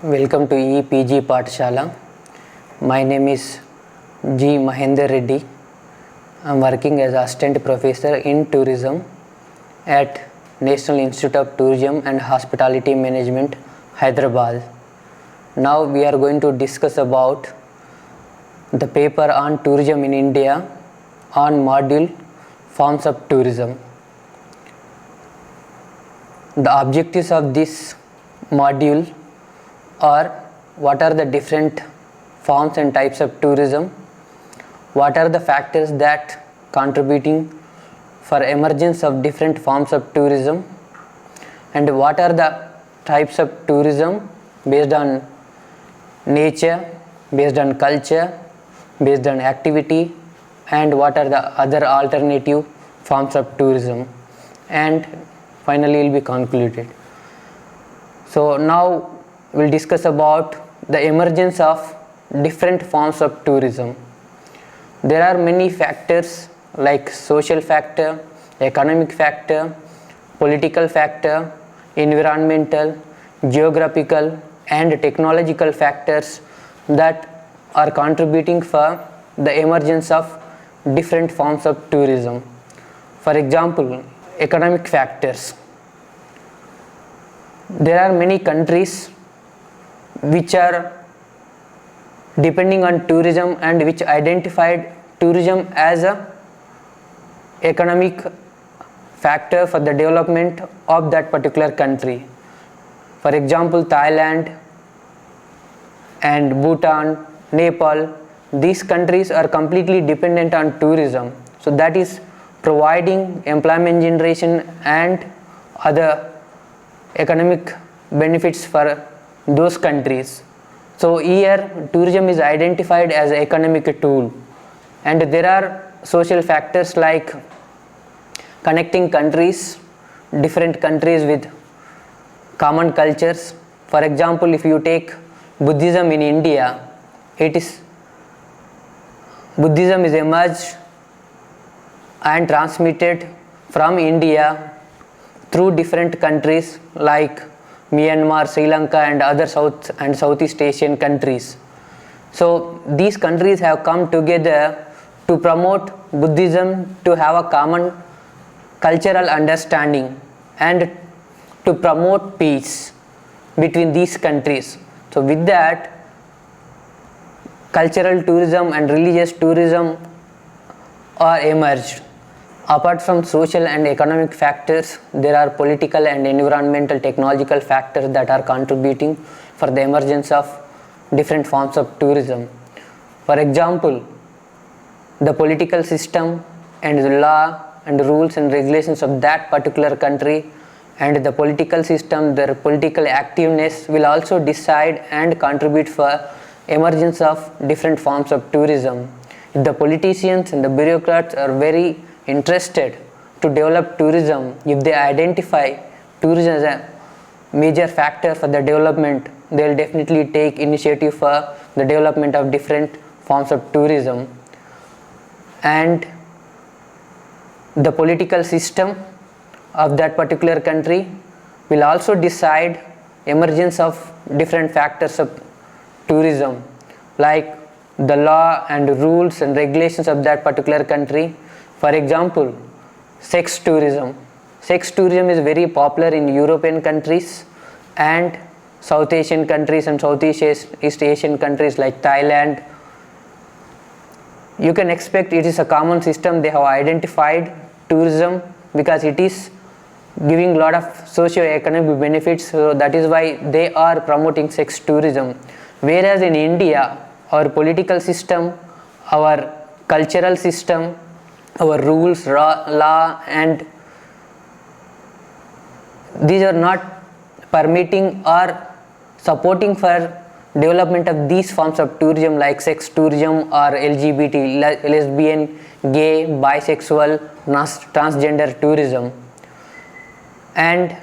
Welcome to EPG Pathshala. My name is G. Mahender Reddy. I am working as Assistant Professor in Tourism at National Institute of Tourism and Hospitality Management, Hyderabad. Now we are going to discuss about the paper on tourism in India on module Forms of Tourism. The objectives of this module are: what are the different forms and types of tourism, what are the factors that contributing for emergence of different forms of tourism, and what are the types of tourism based on nature, based on culture, based on activity, and what are the other alternative forms of tourism, and finally will be concluded. So now we'll discuss about the emergence of different forms of tourism. There are many factors like social factor, economic factor, political factor, environmental, geographical and technological factors that are contributing for the emergence of different forms of tourism. For example, economic factors. There are many countries which are depending on tourism and which identified tourism as a economic factor for the development of that particular country. For example, Thailand and Bhutan, Nepal, these countries are completely dependent on tourism. So that is providing employment generation and other economic benefits for those countries. So here tourism is identified as an economic tool, and there are social factors like connecting countries, different countries with common cultures. For example, if you take Buddhism in India, Buddhism is emerged and transmitted from India through different countries like Myanmar, Sri Lanka and other South and Southeast Asian countries. So these countries have come together to promote Buddhism, to have a common cultural understanding and to promote peace between these countries. So with that, cultural tourism and religious tourism are emerged. Apart from social and economic factors, there are political and environmental technological factors that are contributing for the emergence of different forms of tourism. For example, the political system and the law and rules and regulations of that particular country and the political system, their political activeness will also decide and contribute for emergence of different forms of tourism. If the politicians and the bureaucrats are very interested to develop tourism, if they identify tourism as a major factor for the development, they will definitely take initiative for the development of different forms of tourism. And the political system of that particular country will also decide emergence of different factors of tourism, like the law and rules and regulations of that particular country. For example, sex tourism. Sex tourism is very popular in European countries and South Asian countries and Southeast Asian countries like Thailand. You can expect it is a common system. They have identified tourism because it is giving a lot of socio-economic benefits, so that is why they are promoting sex tourism. Whereas in India, our political system, our cultural system, our rules, law and these are not permitting or supporting for development of these forms of tourism like sex tourism or LGBT, lesbian, gay, bisexual, transgender tourism. And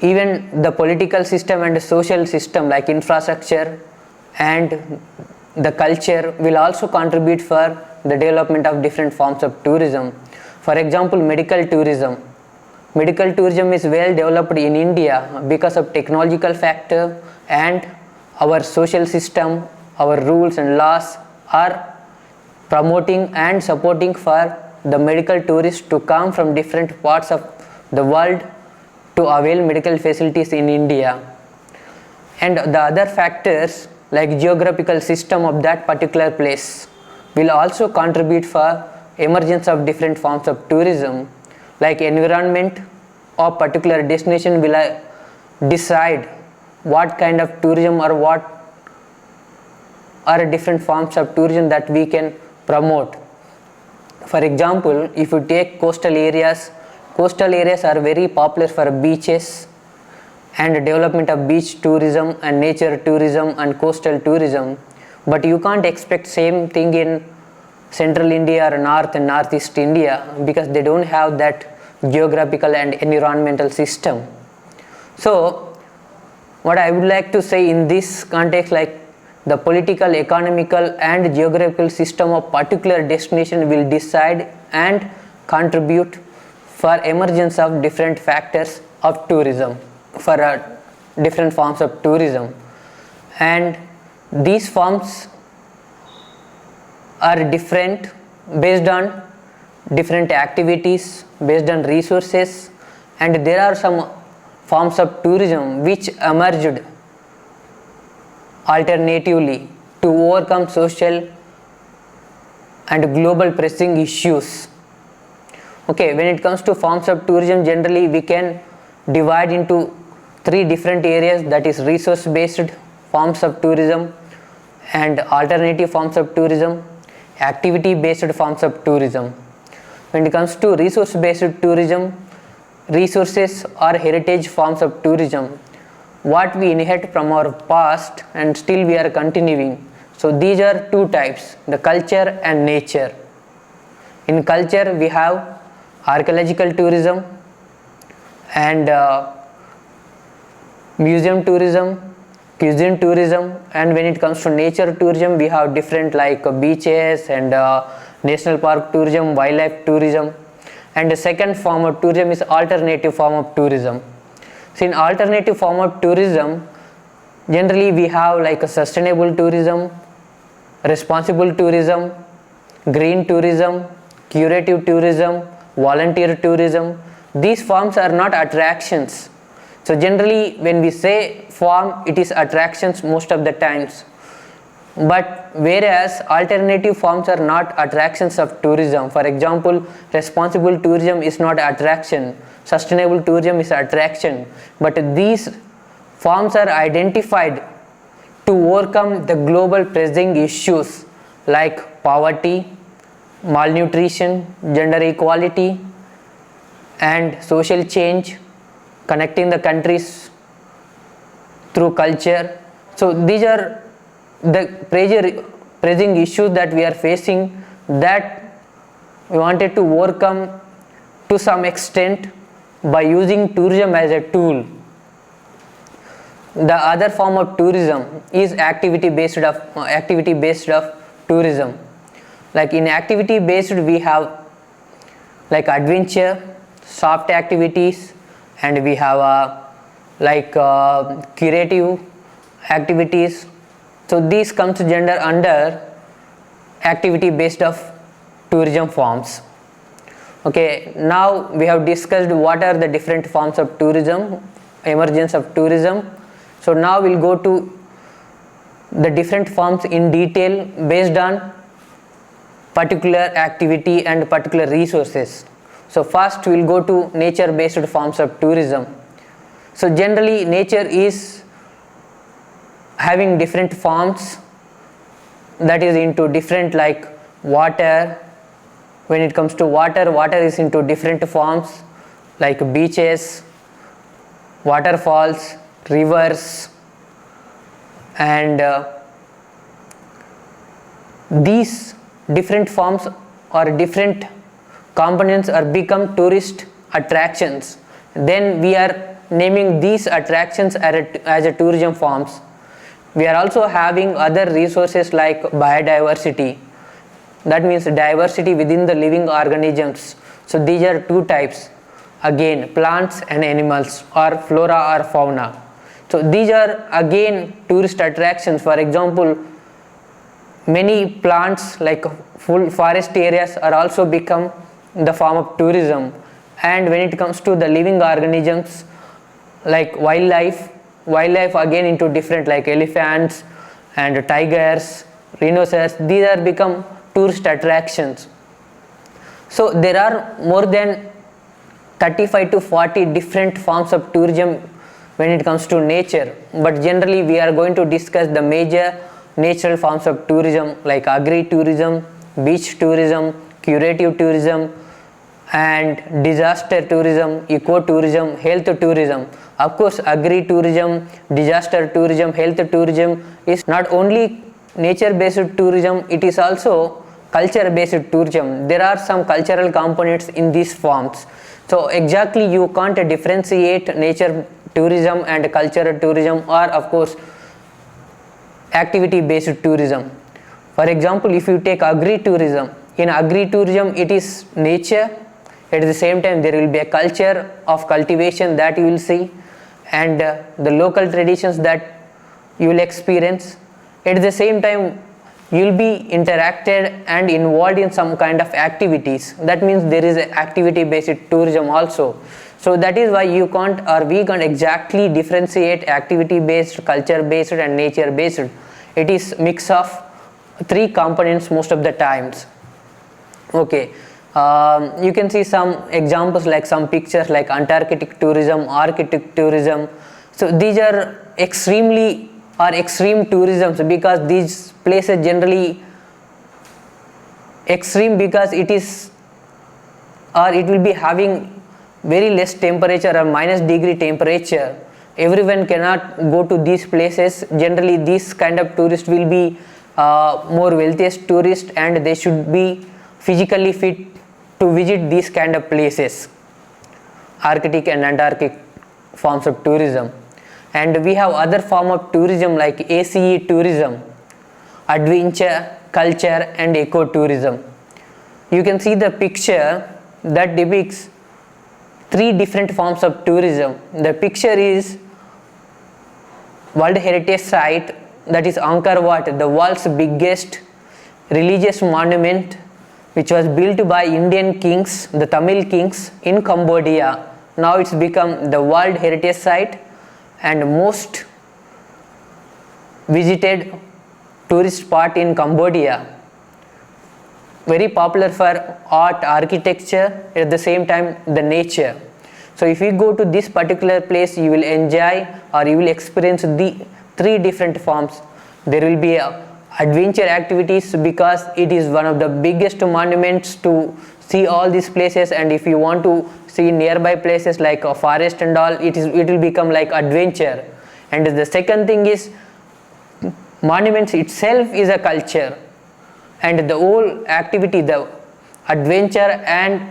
even the political system and the social system like infrastructure and the culture will also contribute for the development of different forms of tourism. For example, medical tourism. Medical tourism is well developed in India because of technological factor and our social system, our rules and laws are promoting and supporting for the medical tourists to come from different parts of the world to avail medical facilities in India. And the other factors like geographical system of that particular place will also contribute for emergence of different forms of tourism, like environment of particular destination will decide what kind of tourism or what are different forms of tourism that we can promote. For example, if you take coastal areas are very popular for beaches and development of beach tourism and nature tourism and coastal tourism, but you can't expect same thing in central India or north and northeast India because they don't have that geographical and environmental system. So what I would like to say in this context, like the political, economical and geographical system of particular destination will decide and contribute for emergence of different factors of tourism, for different forms of tourism, and these forms are different based on different activities, based on resources, and there are some forms of tourism which emerged alternatively to overcome social and global pressing issues. Okay, when it comes to forms of tourism, generally we can divide into three different areas, that is resource based forms of tourism and alternative forms of tourism, activity based forms of tourism. When it comes to resource based tourism, resources or heritage forms of tourism, what we inherit from our past and still we are continuing. So these are two types, the culture and nature. In culture we have archaeological tourism and museum tourism, cuisine tourism, and when it comes to nature tourism we have different like beaches and national park tourism, wildlife tourism. And the second form of tourism is alternative form of tourism. So in alternative form of tourism, generally we have like a sustainable tourism, responsible tourism, green tourism, curative tourism, volunteer tourism. These forms are not attractions. So generally when we say form, it is attractions most of the times. But whereas alternative forms are not attractions of tourism. For example, responsible tourism is not attraction, sustainable tourism is attraction, but these forms are identified to overcome the global pressing issues like poverty, malnutrition, gender equality and social change, connecting the countries through culture. So these are the pressing issues that we are facing that we wanted to overcome to some extent by using tourism as a tool. The other form of tourism is activity based of tourism. Like in activity based we have like adventure, soft activities, and we have curative activities. So these comes gender under activity based of tourism forms. Okay, now we have discussed what are the different forms of tourism, emergence of tourism. So now we'll go to the different forms in detail based on particular activity and particular resources. So first we'll go to nature based forms of tourism. So generally nature is having different forms, that is into different like water. When it comes to water is into different forms like beaches, waterfalls, rivers, and these different forms or different components are become tourist attractions. Then we are naming these attractions as a tourism forms. We are also having other resources like biodiversity, that means diversity within the living organisms. So these are two types, again plants and animals or flora or fauna. So these are again tourist attractions. For example, many plants like full forest areas are also become the form of tourism. And when it comes to the living organisms like wildlife again into different like elephants and tigers, rhinoceros, these are become tourist attractions. So there are more than 35 to 40 different forms of tourism when it comes to nature, but generally we are going to discuss the major natural forms of tourism like agri tourism, beach tourism, curative tourism, and disaster tourism, eco-tourism, health tourism. Of course, agri tourism, disaster tourism, health tourism is not only nature-based tourism, it is also culture-based tourism. There are some cultural components in these forms. So exactly you can't differentiate nature tourism and cultural tourism, or of course activity-based tourism. For example, if you take agri tourism, in agri tourism it is nature. At the same time there will be a culture of cultivation that you will see, and the local traditions that you will experience. At the same time you will be interacted and involved in some kind of activities. That means there is activity based tourism also. So that is why you can't, or we can't exactly differentiate activity based, culture based and nature based. It is mix of three components most of the times. Okay. You can see some examples like some pictures like Antarctic tourism, Arctic tourism. So these are extreme tourism because these places generally extreme because it is, or it will be having very less temperature or -degree temperature. Everyone cannot go to these places. Generally these kind of tourists will be more wealthiest tourists, and they should be physically fit to visit these kind of places, Arctic and Antarctic forms of tourism. And we have other form of tourism like ACE tourism, adventure, culture and eco-tourism. You can see the picture that depicts three different forms of tourism. The picture is World Heritage Site, that is Angkor Wat, the world's biggest religious monument, which was built by Indian kings, the Tamil kings in Cambodia. Now it's become the World Heritage Site and most visited tourist spot in Cambodia. Very popular for art, architecture, at the same time the nature. So if you go to this particular place, you will enjoy or you will experience the three different forms. There will be adventure activities because it is one of the biggest monuments to see all these places, and if you want to see nearby places like a forest and all, it will become like adventure. And the second thing is monuments itself is a culture, and the whole activity, the adventure and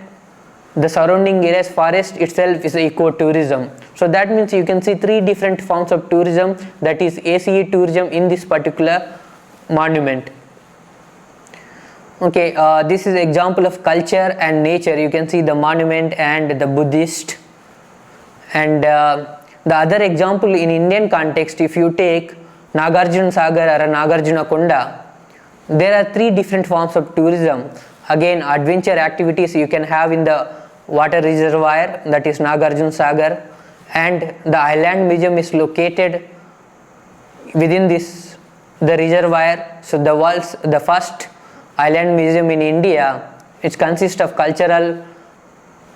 the surrounding areas, forest itself is eco-tourism. So that means you can see three different forms of tourism, that is ACE tourism in this particular monument. Okay, this is example of culture and nature. You can see the monument and the Buddhist. And the other example in Indian context, if you take Nagarjuna Sagar or Nagarjuna Konda, there are three different forms of tourism. Again, adventure activities you can have in the water reservoir, that is Nagarjuna Sagar, and the island museum is located within the reservoir. So the first island museum in India, it consists of cultural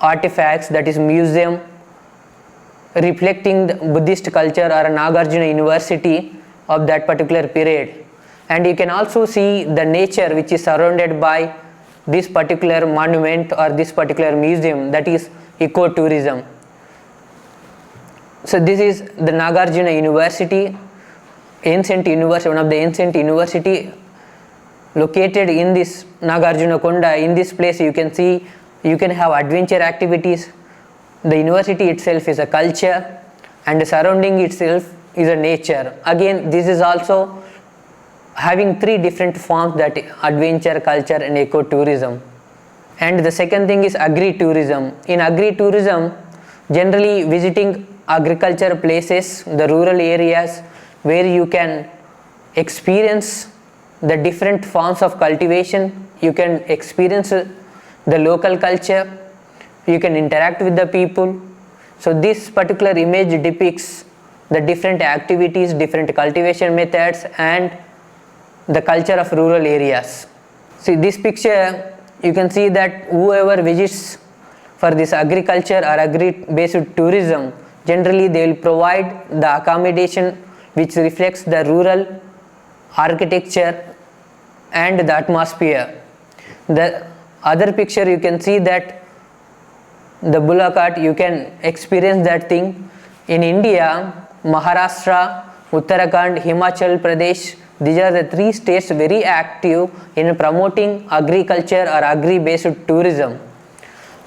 artifacts, that is museum reflecting the Buddhist culture or Nagarjuna University of that particular period. And you can also see the nature which is surrounded by this particular monument or this particular museum, that is eco-tourism. So this is the Nagarjuna University, ancient university, one of the ancient university located in this Nagarjuna Konda. In this place you can see, you can have adventure activities. The university itself is a culture and the surrounding itself is a nature. Again, this is also having three different forms, that adventure, culture and eco-tourism. And the second thing is agri tourism. In agri tourism, generally visiting agriculture places, the rural areas where you can experience the different forms of cultivation, you can experience the local culture, you can interact with the people. So this particular image depicts the different activities, different cultivation methods and the culture of rural areas. See this picture, you can see that whoever visits for this agriculture or agri-based tourism, generally they will provide the accommodation which reflects the rural architecture and the atmosphere. The other picture you can see that the bullock cart, you can experience that thing. In India, Maharashtra, Uttarakhand, Himachal Pradesh, these are the three states very active in promoting agriculture or agri-based tourism.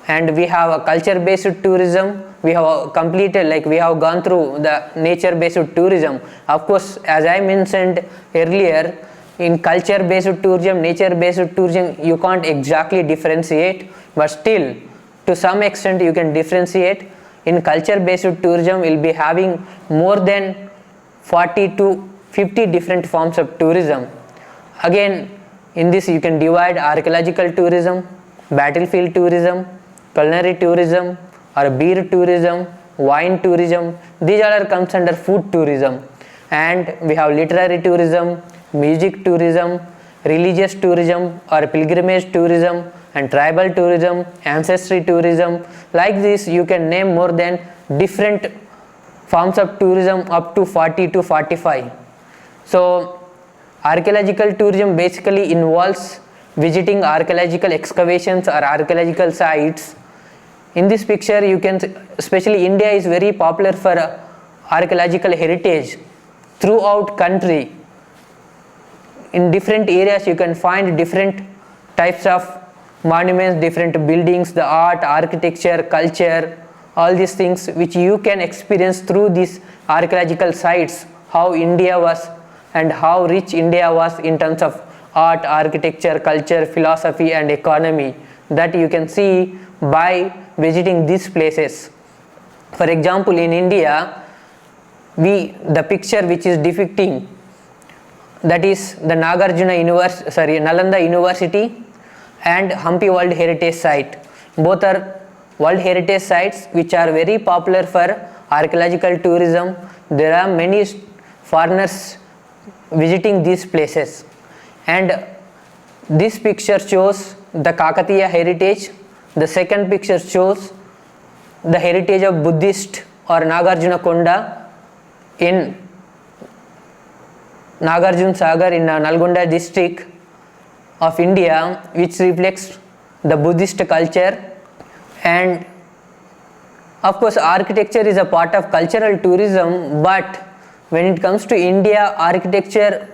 And we have a culture-based tourism, we have completed, like we have gone through the nature-based tourism. Of course, as I mentioned earlier, in culture-based tourism, nature-based tourism, you can't exactly differentiate, but still, to some extent you can differentiate. In culture-based tourism, we'll be having more than 40 to 50 different forms of tourism. Again, in this you can divide archaeological tourism, battlefield tourism, culinary tourism or beer tourism, wine tourism. These all comes under food tourism. And we have literary tourism, music tourism, religious tourism or pilgrimage tourism and tribal tourism, ancestry tourism. Like this you can name more than different forms of tourism up to 40 to 45. So archaeological tourism basically involves visiting archaeological excavations or archaeological sites. In this picture you can, especially India is very popular for archaeological heritage throughout country. In different areas you can find different types of monuments, different buildings, the art, architecture, culture, all these things which you can experience through these archaeological sites, how India was and how rich India was in terms of art, architecture, culture, philosophy and economy, that you can see by visiting these places. For example, in India, the picture which is depicting, that is the Nalanda University and Hampi World Heritage Site. Both are World Heritage Sites which are very popular for archaeological tourism. There are many foreigners visiting these places. And this picture shows the Kakatiya heritage. The second picture shows the heritage of Buddhist or Nagarjuna Konda in Nagarjuna Sagar in Nalgonda district of India, which reflects the Buddhist culture. And of course architecture is a part of cultural tourism, but when it comes to India, architectural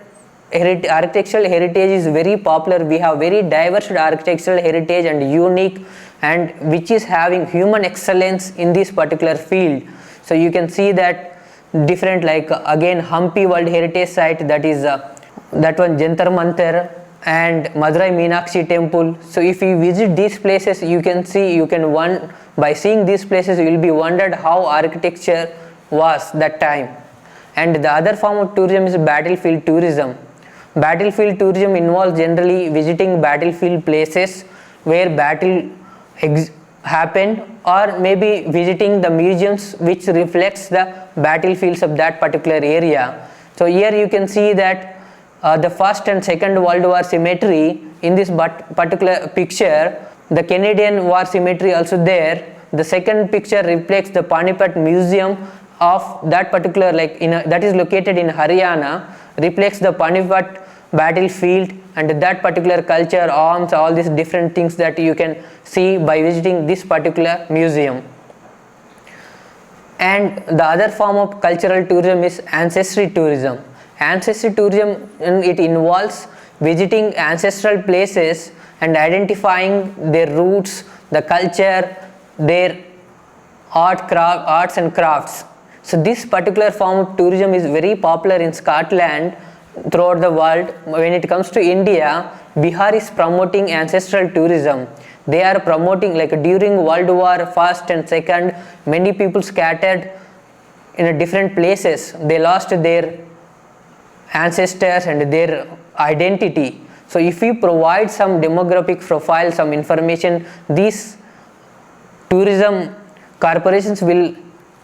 heritage is very popular. We have very diverse architectural heritage and unique, and which is having human excellence in this particular field. So you can see that different, like again Hampi World Heritage Site, that is that one Jantar Mantar and Madurai Meenakshi Temple. So if you visit these places, you can see, by seeing these places you will be wondered how architecture was that time. And the other form of tourism is battlefield tourism. Battlefield tourism involves generally visiting battlefield places where battle happened, or maybe visiting the museums which reflects the battlefields of that particular area. So here you can see that the First and Second World War cemetery in this particular picture, the Canadian War cemetery also there. The second picture reflects the Panipat Museum of that particular, that is located in Haryana, reflects the Panipat battlefield and that particular culture, arms, all these different things that you can see by visiting this particular museum. And the other form of cultural tourism is ancestry tourism. Ancestry tourism, it involves visiting ancestral places and identifying their roots, the culture, their arts and crafts. So this particular form of tourism is very popular in Scotland, throughout the world. When it comes to India, Bihar is promoting ancestral tourism. they are promoting, like during World War First and Second, many people scattered in different places. They lost their ancestors and their identity. So if we provide some demographic profile, some information, these tourism corporations will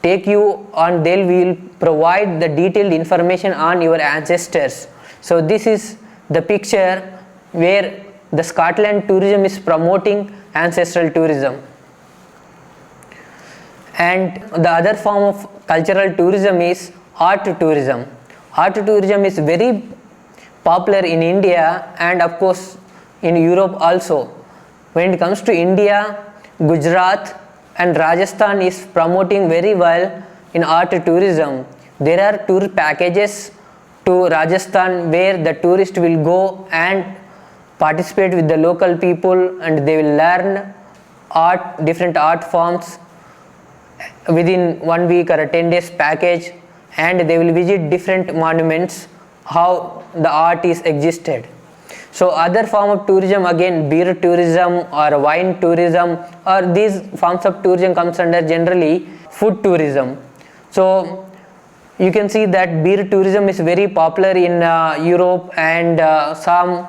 take you on, they will provide the detailed information on your ancestors. So this is the picture where the Scotland tourism is promoting ancestral tourism. And the other form of cultural tourism is art tourism. Art tourism is very popular in India and of course in Europe also. When it comes to India, Gujarat and Rajasthan is promoting very well in art tourism. There are tour packages to Rajasthan where the tourist will go and participate with the local people and they will learn art, different art forms within 1 week or a 10 days package, and they will visit different monuments, how the art is existed. So other form of tourism, again beer tourism or wine tourism, or these forms of tourism comes under generally food tourism. So you can see that beer tourism is very popular in Europe and some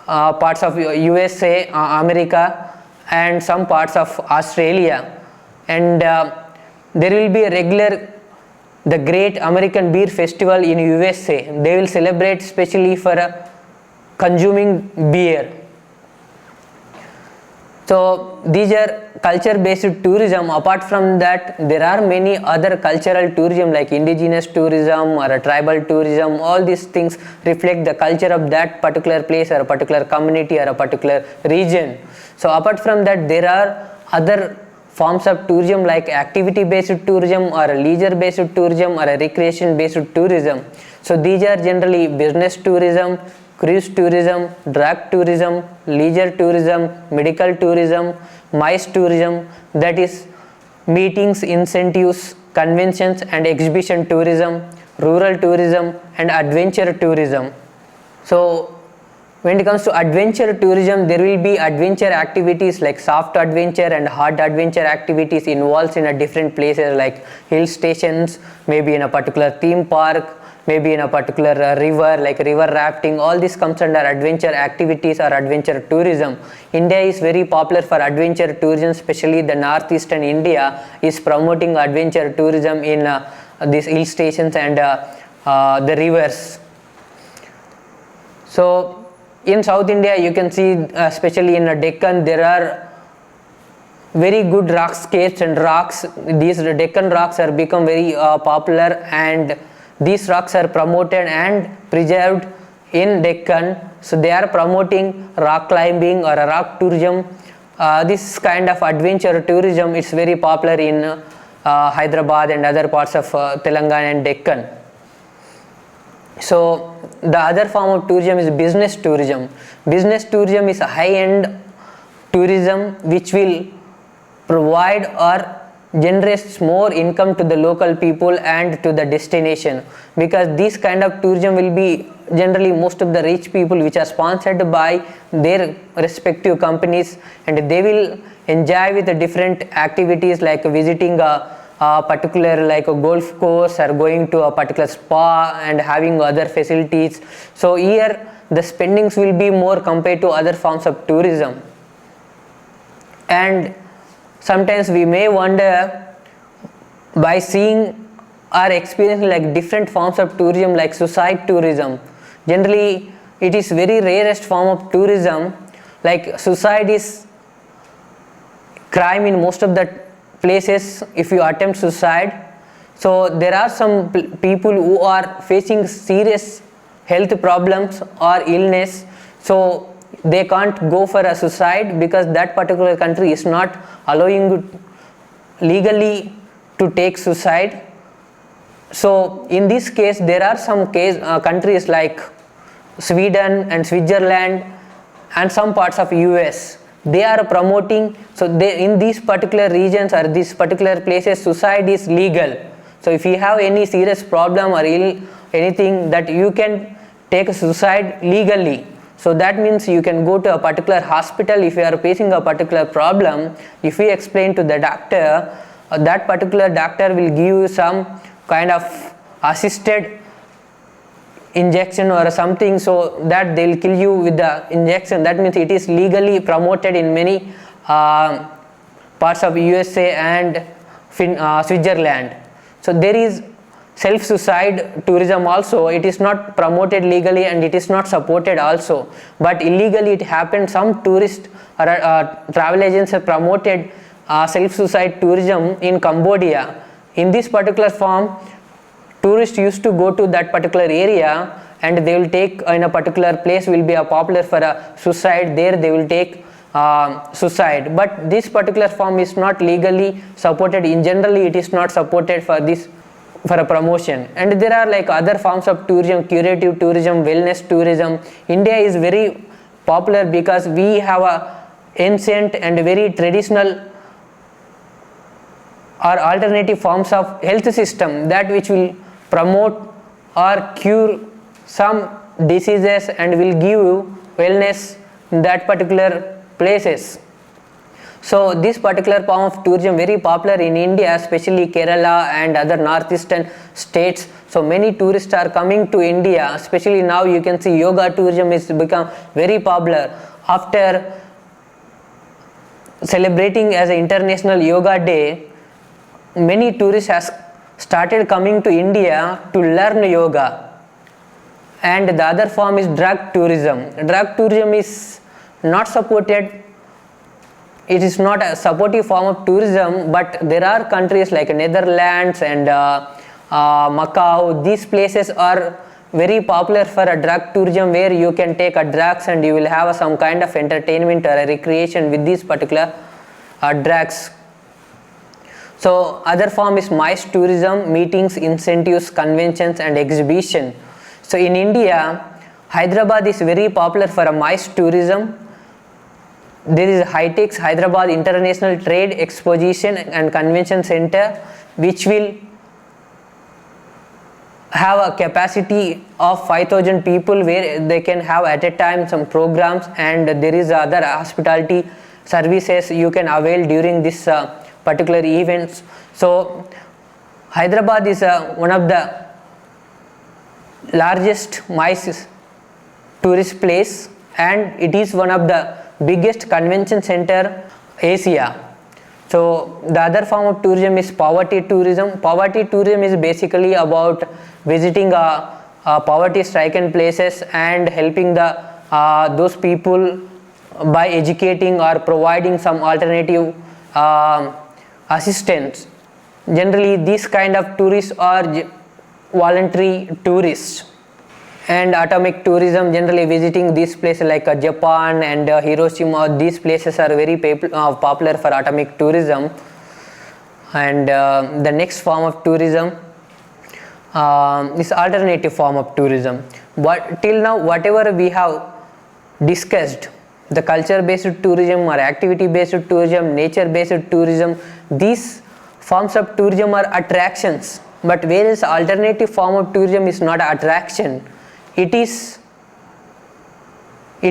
parts of USA, America and some parts of Australia. And there will be a regular, the Great American Beer Festival in USA. They will celebrate specially for consuming beer. So these are culture based tourism. Apart from that, there are many other cultural tourism like indigenous tourism or a tribal tourism. All these things reflect the culture of that particular place or a particular community or a particular region. So apart from that, there are other forms of tourism like activity based tourism or a leisure based tourism or a recreation based tourism. So these are generally business tourism, cruise tourism, drug tourism, leisure tourism, medical tourism, MICE tourism, that is meetings, incentives, conventions and exhibition tourism, rural tourism and adventure tourism. So when it comes to adventure tourism, there will be adventure activities like soft adventure and hard adventure activities involved in a different places like hill stations, maybe in a particular theme park, maybe in a particular river like river rafting. All this comes under adventure activities or adventure tourism. India is very popular for adventure tourism, especially the northeastern India is promoting adventure tourism in these hill stations and the rivers. So in South India, you can see especially in Deccan, there are very good rockscapes and rocks. These Deccan rocks are become very popular, and these rocks are promoted and preserved in Deccan. So they are promoting rock climbing or a rock tourism. This kind of adventure tourism is very popular in Hyderabad and other parts of Telangana and Deccan. So the other form of tourism is business tourism. Business tourism is a high-end tourism which will provide or generates more income to the local people and to the destination, because this kind of tourism will be generally most of the rich people which are sponsored by their respective companies, and they will enjoy with the different activities like visiting a particular like a golf course or going to a particular spa and having other facilities. So here the spendings will be more compared to other forms of tourism. And sometimes we may wonder, by seeing or experiencing like different forms of tourism like suicide tourism, generally it is very rarest form of tourism. Like suicide is crime in most of the places if you attempt suicide. So there are some people who are facing serious health problems or illness, so they can't go for a suicide because that particular country is not allowing legally to take suicide. So in this case, there are some countries like Sweden and Switzerland and some parts of US, they are promoting. So they, in these particular regions or these particular places, suicide is legal. So if you have any serious problem or anything, that you can take a suicide legally. So that means you can go to a particular hospital if you are facing a particular problem. If you explain to the doctor, that particular doctor will give you some kind of assisted injection or something, so that they will kill you with the injection. That means it is legally promoted in many parts of USA and Switzerland. So there is self-suicide tourism also. It is not promoted legally and it is not supported also, but illegally it happened. Some tourist or travel agents have promoted self-suicide tourism in Cambodia. In this particular form, tourists used to go to that particular area and they will take in a particular place will be a popular for a suicide. There they will take suicide, but this particular form is not legally supported. In generally it is not supported for this, for a promotion. And there are like other forms of tourism, curative tourism, wellness tourism. India is very popular because we have a ancient and very traditional or alternative forms of health system that which will promote or cure some diseases and will give you wellness in that particular places. So this particular form of tourism very popular in India, especially Kerala and other northeastern states. So many tourists are coming to India, especially now you can see yoga tourism is become very popular. After celebrating as an International Yoga Day, many tourists has started coming to India to learn yoga. And the other form is drug tourism. Drug tourism is not supported. It is not a supportive form of tourism, but there are countries like Netherlands and Macau. These places are very popular for a drug tourism, where you can take a drugs and you will have some kind of entertainment or a recreation with these particular drugs. So other form is MICE tourism, meetings, incentives, conventions and exhibition. So in India, Hyderabad is very popular for a MICE tourism. There is HITEX, Hyderabad International Trade Exposition and Convention Center, which will have a capacity of 5,000 people, where they can have at a time some programs, and there is other hospitality services you can avail during this particular events. So Hyderabad is one of the largest MICE tourist place, and it is one of the biggest convention center Asia. So the other form of tourism is poverty tourism. Poverty tourism is basically about visiting poverty stricken places and helping the those people by educating or providing some alternative assistance. Generally these kind of tourists are voluntary tourists. And atomic tourism, generally visiting these places like Japan and Hiroshima. These places are very popular for atomic tourism. And the next form of tourism is alternative form of tourism. But till now, whatever we have discussed, the culture based tourism or activity based tourism, nature based tourism, these forms of tourism are attractions. But whereas alternative form of tourism is not attraction, it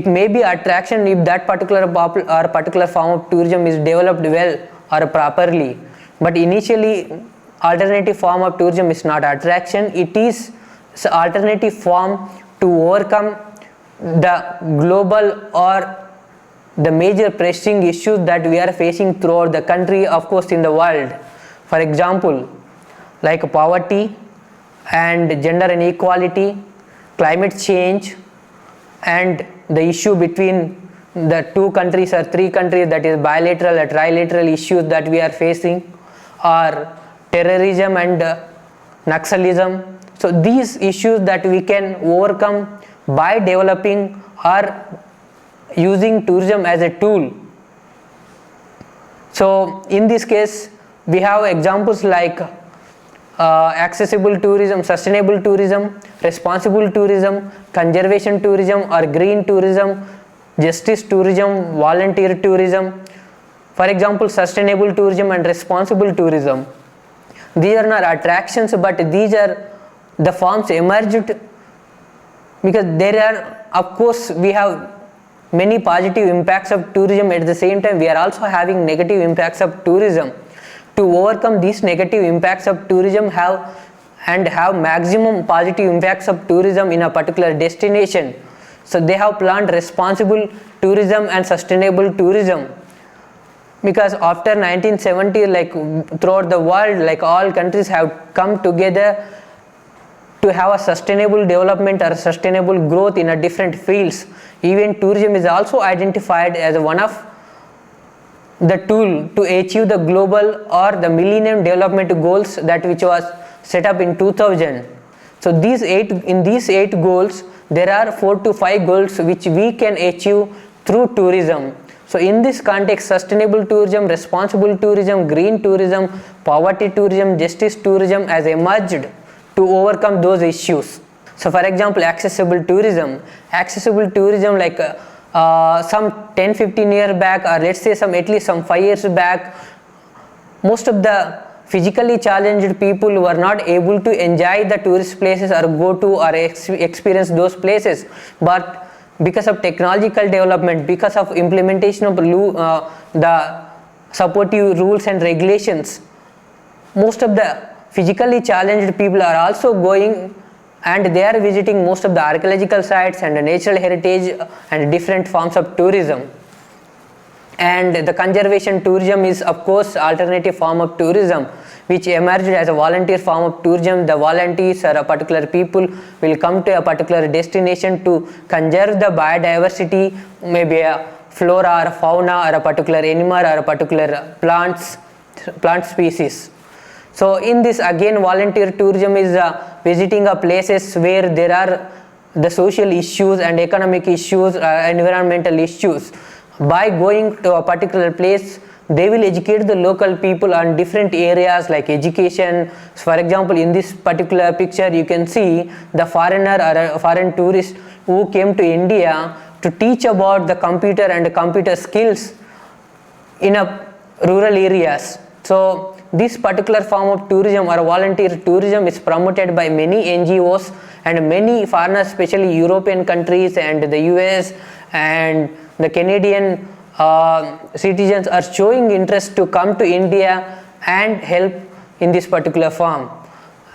may be attraction if that particular particular form of tourism is developed well or properly. But initially, alternative form of tourism is not attraction. It is an alternative form to overcome the global or the major pressing issues that we are facing throughout the country, of course in the world. For example, like poverty and gender inequality, climate change, and the issue between the two countries or three countries, that is bilateral or trilateral issues that we are facing, or terrorism and Naxalism. So these issues that we can overcome by developing or using tourism as a tool. So in this case we have examples like accessible tourism, sustainable tourism, responsible tourism, conservation tourism or green tourism, justice tourism, volunteer tourism. For example, sustainable tourism and responsible tourism, these are not attractions, but these are the forms emerged because there are, of course, we have many positive impacts of tourism. At the same time, we are also having negative impacts of tourism. To overcome these negative impacts of tourism have maximum positive impacts of tourism in a particular destination, so they have planned responsible tourism and sustainable tourism. Because after 1970, like throughout the world, like all countries have come together to have a sustainable development or sustainable growth in a different fields. Even tourism is also identified as one of the tool to achieve the global or the Millennium Development Goals, that which was set up in 2000. So in these 8 goals, there are 4 to 5 goals which we can achieve through tourism. So in this context, sustainable tourism, responsible tourism, green tourism, poverty tourism, justice tourism has emerged to overcome those issues. So for example, accessible tourism like some 10-15 years back, or let's say at least some 5 years back, most of the physically challenged people were not able to enjoy the tourist places or go to or experience those places. But because of technological development, because of implementation of the supportive rules and regulations, most of the physically challenged people are also going and they are visiting most of the archaeological sites and natural heritage and different forms of tourism. And the conservation tourism is, of course, alternative form of tourism which emerged as a volunteer form of tourism. The volunteers or a particular people will come to a particular destination to conserve the biodiversity, maybe a flora or fauna or a particular animal or a particular plant species. So in this, again, volunteer tourism is visiting a places where there are the social issues and economic issues, environmental issues. By going to a particular place, they will educate the local people on different areas like education. So for example, in this particular picture, you can see the foreigner or a foreign tourist who came to India to teach about the computer and computer skills in a rural areas. So this particular form of tourism or volunteer tourism is promoted by many NGOs and many foreigners, especially European countries and the US and the Canadian citizens are showing interest to come to India and help in this particular form.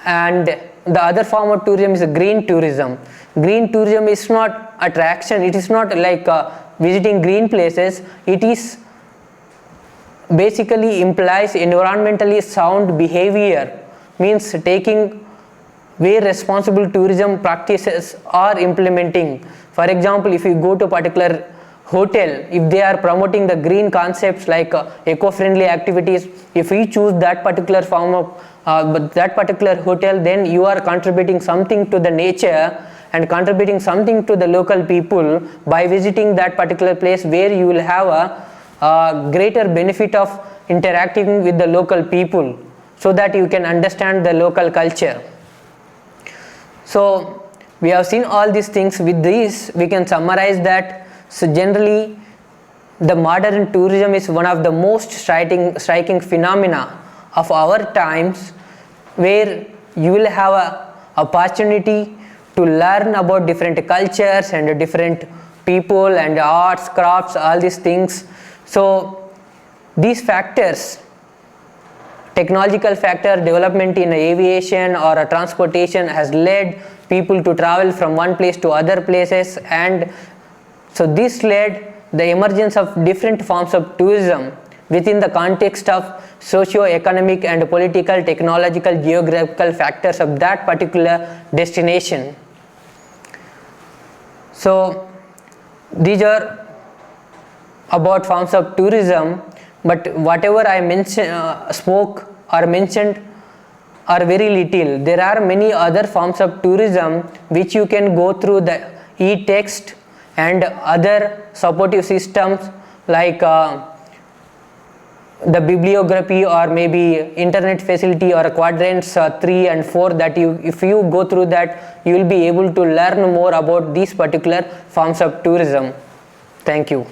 And the other form of tourism is green tourism. Green tourism is not attraction, it is not like visiting green places, it is basically implies environmentally sound behavior, means taking where responsible tourism practices are implementing. For example, if you go to a particular hotel, if they are promoting the green concepts like eco-friendly activities, if you choose that particular form of that particular hotel, then you are contributing something to the nature and contributing something to the local people by visiting that particular place where you will have a greater benefit of interacting with the local people so that you can understand the local culture. So we have seen all these things. With this, we can summarize that. So generally, the modern tourism is one of the most striking phenomena of our times, where you will have an opportunity to learn about different cultures and different people and arts, crafts, all these things. So these factors, technological factor, development in aviation or transportation has led people to travel from one place to other places, and so this led the emergence of different forms of tourism within the context of socio-economic and political, technological, geographical factors of that particular destination. So these are about forms of tourism, but whatever I spoke or mentioned are very little. There are many other forms of tourism which you can go through the e-text and other supportive systems like the bibliography or maybe internet facility or quadrants 3 and 4, that if you go through that, you will be able to learn more about these particular forms of tourism. Thank you.